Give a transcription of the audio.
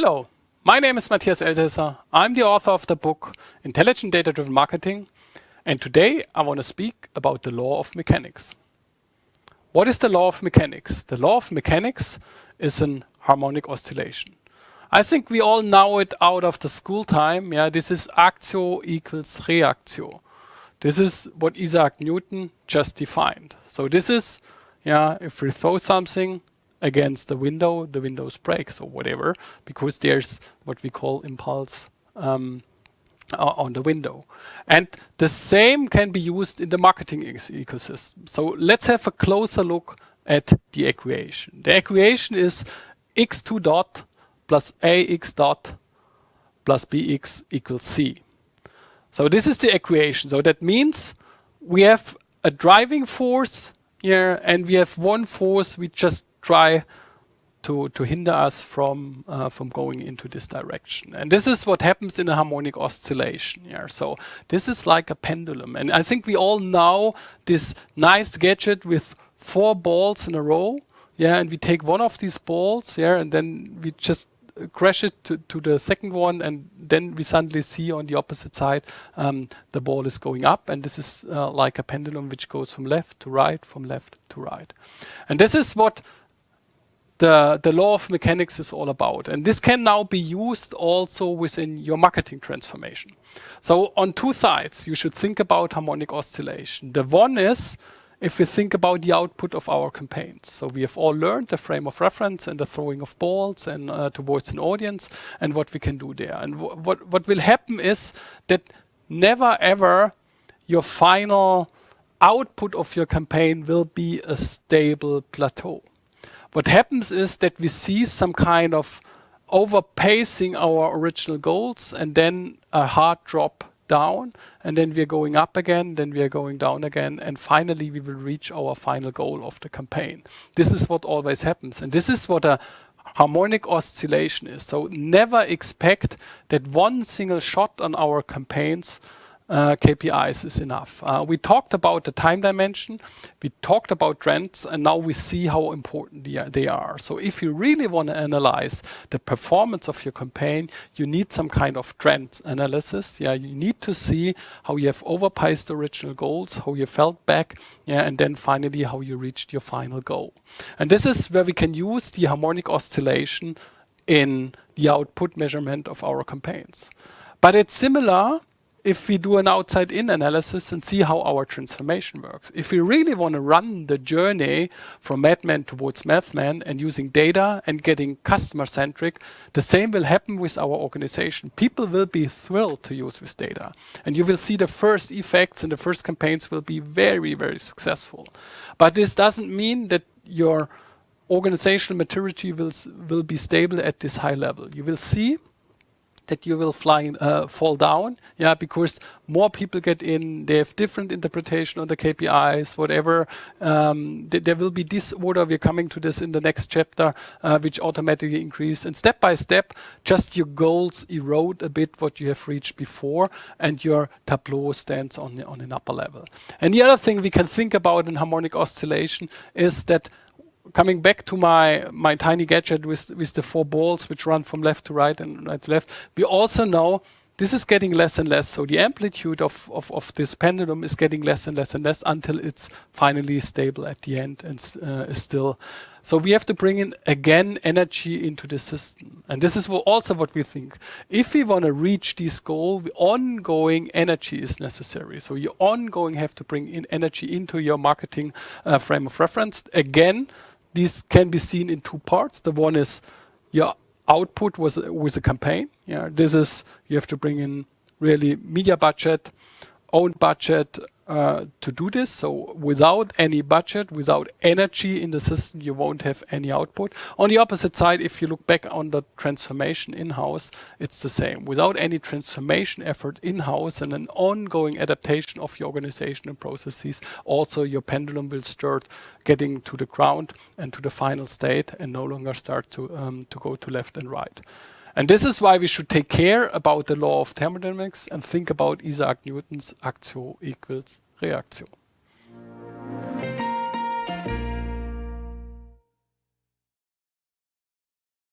Hello, my name is Matthias Elsässer. I'm the author of the book Intelligent Data-Driven Marketing, and today I want to speak about the law of mechanics. What is the law of mechanics? The law of mechanics is an harmonic oscillation. I think we all know it out of the school time. Yeah, this is actio equals reactio. This is what Isaac Newton just defined. So this is, if we throw something against the window breaks or whatever, because there's what we call impulse on the window. And the same can be used in the marketing ecosystem. So let's have a closer look at the equation. The equation is x2 dot plus ax dot plus bx equals c. So this is the equation. So that means we have a driving force here, and we have one force we just try to hinder us from going into this direction. And this is what happens in a harmonic oscillation. Yeah. So this is like a pendulum. And I think we all know this nice gadget with 4 balls in a row. Yeah, and we take one of these balls, and then we just crash it to the second one, and then we suddenly see on the opposite side the ball is going up, and this is like a pendulum which goes from left to right, from left to right. And this is what the law of mechanics is all about. And this can now be used also within your marketing transformation. So on 2 sides, you should think about harmonic oscillation. The one is if we think about the output of our campaigns. So we have all learned the frame of reference and the throwing of balls and towards an audience and what we can do there. And what will happen is that never ever your final output of your campaign will be a stable plateau. What happens is that we see some kind of overpacing our original goals and then a hard drop down, and then we're going up again, then we are going down again, and finally we will reach our final goal of the campaign. This is what always happens, and this is what a harmonic oscillation is. So never expect that one single shot on our campaigns KPIs is enough. We talked about the time dimension, we talked about trends, and now we see how important they are. So if you really want to analyze the performance of your campaign, you need some kind of trend analysis. You need to see how you have overpaced the original goals, how you felt back, and then finally how you reached your final goal. And this is where we can use the harmonic oscillation in the output measurement of our campaigns. But it's similar if we do an outside-in analysis and see how our transformation works. If we really want to run the journey from madman towards mathman and using data and getting customer-centric, the same will happen with our organization. People will be thrilled to use this data. And you will see the first effects and the first campaigns will be very, very successful. But this doesn't mean that your organizational maturity will be stable at this high level. You will see that you will fall down, because more people get in, they have different interpretation on the KPIs, whatever. There will be disorder, we're coming to this in the next chapter, which automatically increase. And step by step, just your goals erode a bit what you have reached before, and your tableau stands on an upper level. And the other thing we can think about in harmonic oscillation is that, coming back to my tiny gadget with the 4 balls which run from left to right and right to left, we also know this is getting less and less. So the amplitude of this pendulum is getting less and less and less until it's finally stable at the end and is still. So we have to bring in again energy into the system. And this is also what we think. If we want to reach this goal, the ongoing energy is necessary. So you ongoing have to bring in energy into your marketing frame of reference. Again, this can be seen in 2 parts. The one is your output with a campaign. This is, you have to bring in really media budget, own budget to do this. So without any budget, without energy in the system, you won't have any output. On the opposite side, if you look back on the transformation in-house, it's the same. Without any transformation effort in-house and an ongoing adaptation of your organization and processes, also your pendulum will start getting to the ground and to the final state and no longer start to go to left and right. And this is why we should take care about the law of thermodynamics and think about Isaac Newton's actio equals reactio.